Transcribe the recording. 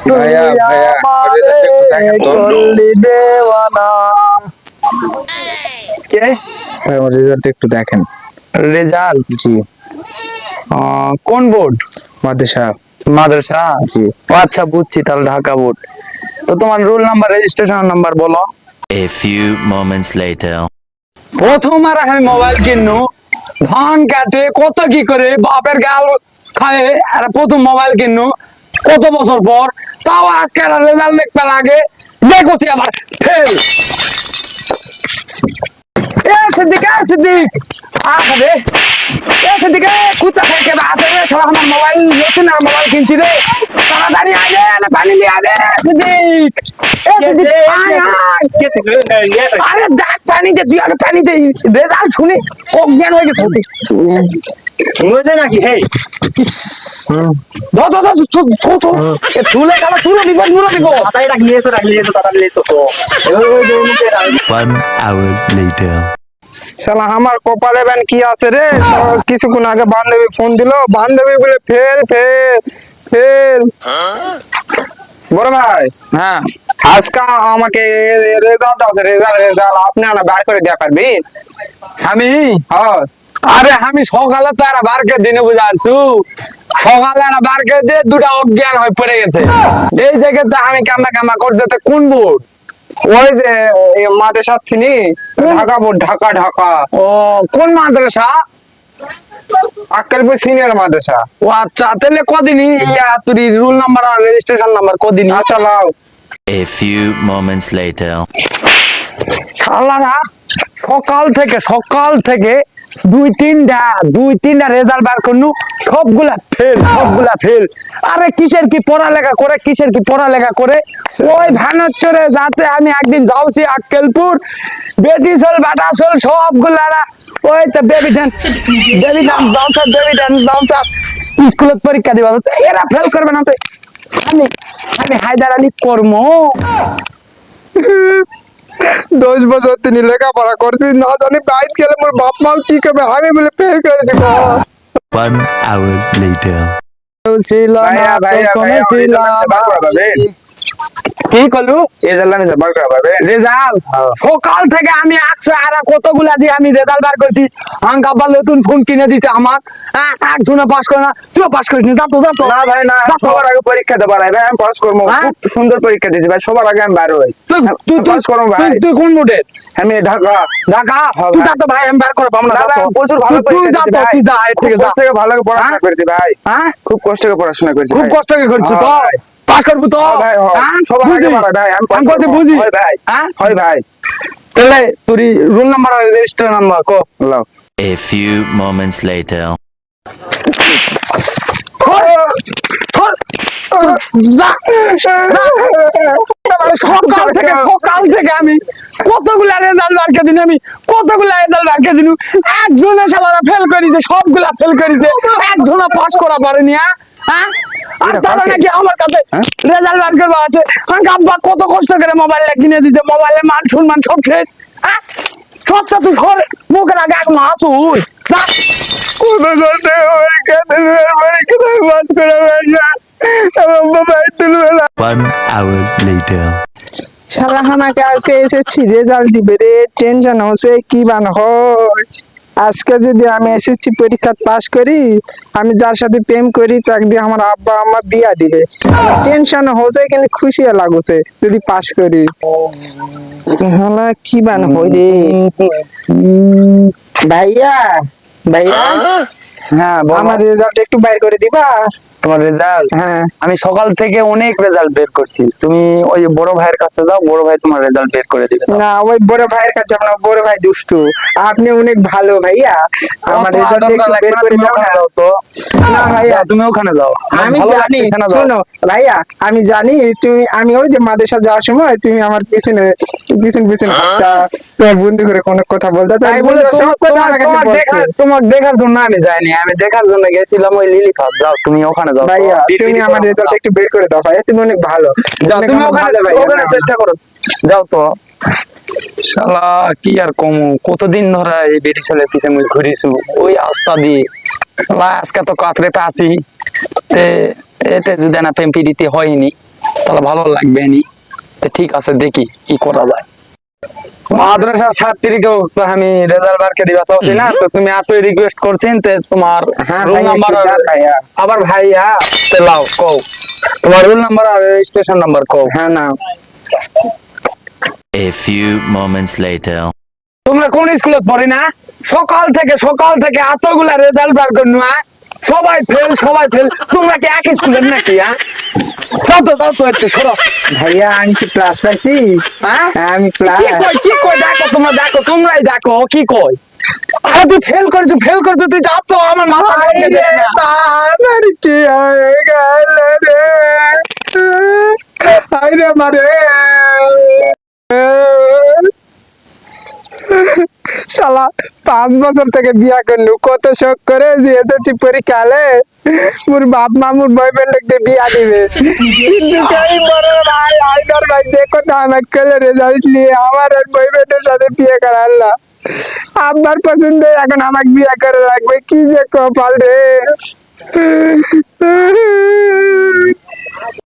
তুই আমারে করলি দেওয়ানা। কে আমার রেজাল্ট একটু দেখেন। রেজাল্ট? জি। কোন বোর্ড? মাদ্রাসা। মাদ্রাসা? জি। ও আচ্ছা, বুঝছি, তাহলে ঢাকা বোর্ড। তো তোমার রোল নাম্বার, রেজিস্ট্রেশন নাম্বার বলো। A few moments later. প্রথম আর আমি মোবাইল কিনু, ধান কাটে কত কি করে বাপের গাল খায়, আর প্রথম মোবাইল কিনু কত বছর পর, তাও আজকে রেজাল্ট দেখতে লাগে, দেখছি আবার ফেল। সিদ্দিক, সিদ্দিক, আরে সিদ্দিক, কুত্তা থেকে আসে রে, সব আমার মোবাইল নতুন আর মোবাইল কিনছি রে, তাড়াতাড়ি আয় রে, পানি দিয়ে আয় রে সিদ্দিক। সিদ্দিক, আয় আয়, আরে দেখ পানি দে, তুই আগে পানি দে, রেজাল্ট শুনে অজ্ঞান হয়ে গেছে। শুনেছে নাকি? হেই তুলে গেল, তুলে দিব, তুলে দিব। রাখলি এসো তাড়াতাড়ি এসো তো। 1 hour later. শালা আমার কপালে ব্যান কি আছে রে, কিছুক্ষণ আগে বান্ধবী ফোন দিল, বান্ধবী বলে ফেল ফেল ফেল। বড় ভাই, হ্যাঁ, আজকে আমাকে রেজাল্ট আছে, রেজাল্ট আপনি না বার করে দেওয়া পারবেন? আমি হ্যাঁ। আরে আমি সকালে তো একটা বারকে দিনে বুঝাচ্ছু, সকালে একটা বারকে দিয়ে দুটা অজ্ঞান হয়ে পড়ে গেছে, এই দেখে তো আমি কামা কামা করতে। তো কোন বোর্ড? ওই যে মাদ্রাসা তিনি ঢাকা বোর্ড, ঢাকা ঢাকা। ও কোন মাদ্রাসা? আক্কেলপুর সিনিয়র মাদ্রাসা। ও আচ্ছা, তাহলে কদিনই ইয়া তুই রুল নাম্বার আর রেজিস্ট্রেশন নাম্বার কদিনই? আচ্ছা লাও। A few moments later. শালারা সকাল থেকে দুই তিনটা রেজাল্ট বার করনু, সবগুলা ফেল। আরে কিসের কি পড়ালেখা করে ওই ভানচরে যাতে আমি একদিন যাওছি আক্কেলপুর, বেটি চল বাটা চল সবগুলা ওই তো বেবি ডান্স স্কুলত পরীক্ষা দিবা, এরা ফেল করবে না তো আমি হায়দার আলী কর্ম। 10 বছর তিনি লেখাপড়া করছি, না জানি বাইরে গেলে মোর বাপ মা কি করবে, আমি বলে ফেল করেছি। 1 hour later. কি করলু? রেজাল্ট সকাল থেকে আমি আসছে, আর কতগুলা যে আমি রেজাল্ট বার করছি, আঙ্কাব্বা নতুন ফোন কিনে দিচ্ছে আমার, একজনে পাস করে না, তুইও পাস করিস না, যাতো না ভাই না, সবার আগে পরীক্ষা দেবার ভাই, আমি পাস করবো। খুব সুন্দর পরীক্ষা দিয়েছি ভাই, সবার আগে আমি বার হই। তুই পাস করবো ভাই। তুই কোন বোর্ডের? আমি ঢাকা। তুই যা তো ভাই, আমি বার করে পাবো না, প্রচুর ভালো তুই যা তো, তুই যা, এর থেকে যা। ভালো পড়াশোনা করেছি ভাই, খুব কষ্ট করে পড়াশোনা করেছি, খুব কষ্ট করে করছিস তো, পাস করবো তো আমি বুঝি হয় ভাই। তাহলে তোর রোল নাম্বার আর রেজিস্টার নাম্বার কো। A few moments later. সকাল থেকে আমি কতগুলা রেজাল্ট বারকে দিন, একজনে শালারা ফেল করেছে, সবগুলা ফেল করেছে, একজনে পাস করা পারেনি। আর তারা নাকি আমার কাছে রেজাল্ট বার করবা আছে, আব্বা কত কষ্ট করে মোবাইলটা কিনে দিছে, মোবাইলের মান সম্মান সব শেষ। সবটা তুই মুখের আগে এক মাস তুই 1 hour later. সারাহানাকে আজকে এসেছি রেজাল্ট দিবে রে, টেনশন হচ্ছে কি বান হয়। আজকে যদি আমি এসেছি পরীক্ষা পাস করি, আমি যার সাথে প্রেম করি তাকে দিয়ে আমার আব্বা আমার বিয়া দিবে, টেনশন হচ্ছে কিন্তু খুশি লাগছে যদি পাস করি। হলা কি বান হয় রে। ভাইয়া ভাইয়া, হ্যাঁ আমার রেজাল্ট একটু বাইর করে দিবা? তোমার রেজাল্ট? হ্যাঁ, আমি সকাল থেকে অনেক রেজাল্ট বের করছি, তুমি ওই বড় ভাইয়ের কাছে যাও, বড় ভাই তোমার রেজাল্ট বের করে দিবে। না ওই বড় ভাইয়ের কাছে যাবো না, বড় ভাই দুষ্টু, আপনি অনেক ভালো ভাইয়া, আমার রেজাল্ট একটু বের করে দাও না। না ভাইয়া তুমি ওখানে যাও, আমি জানি, শোনো ভাইয়া আমি জানি তুমি, আমি ওই যে মাদ্রাসা যাওয়ার সময় তুমি আমার পিছনে তোমার বন্ধু করে কোনো কথা বলতে, তাই বলে তোমার দেখার জন্য আমি যাইনি, আমি দেখার জন্য গেছিলাম ওই লিলি খাত। যাও তুমি ওখানে যাও ভাইয়া, তুমি আমার রেজাল্ট একটু বের করে দাও ভাইয়া, তুমি অনেক ভালো, যাও তুমি ওখানে চেষ্টা করো, যাও তো। শালা কি আর কমু, কতদিন ধরে এই বেটি ছেলের পিছনে মুই ঘুরিছু ওই আস্তা দিয়ে, আজকে তো কাতরেতে আসি, এটা যদি না প্রেম দিতে হয়নি, তাহলে ভালো লাগবে নি। তো ঠিক আছে, দেখি কি করা যায়। মাদ্রাসার ছাত্রীকেও তো আমি রেজাল্ট বার করে দিবা চাচ্ছি না, তো তুমি এত রিকোয়েস্ট করছেন তে তোমার হ্যাঁ রোল ভাইয়া, নাম্বার একটু দাও ভাইয়া। আবার ভাইয়া তো লাও কও তোমার রোল নাম্বার আর রেজিস্ট্রেশন নাম্বার কও। হ্যাঁ না, A few moments later. তোমরা কোন স্কুলে পড়ি না? সকাল থেকে এতগুলা রেজাল্ট বার করনু, সবাই ফেল সবাই ফেল। তোমরা কি এক স্কুলের নাকি? যাও তো একটু সরো। ভাইয়া আমি কি ক্লাস পাইছি? হ্যাঁ হ্যাঁ, আমি ক্লাস। কি কই দেখো, তোমরা দেখো, তোমরাই দেখো কি কই। আরে তুই ফেল করছো তুই যা তো, আমার মাথা ঘুরছে দেখ না। আমার কি হয়ে গেল রে? আরে মারে শালা 5 বছর থেকে বিয়া করলু, কত শখ করে যে এসেছি পরীক্ষালে মোর বাপ মা মোর বয়ফ্রেন্ড কে বিয়া দিবে, কিন্তু কই বড় ভাই আইদার ভাই যে কথা আমাকে করে রেজাল্ট নিয়ে আমার আর বয়ফ্রেন্ডের সাথে বিয়ে করাল্লা। আমার পছন্দ এখন আমাকে বিয়ে করে রাখবে, কি যে কপাল রে।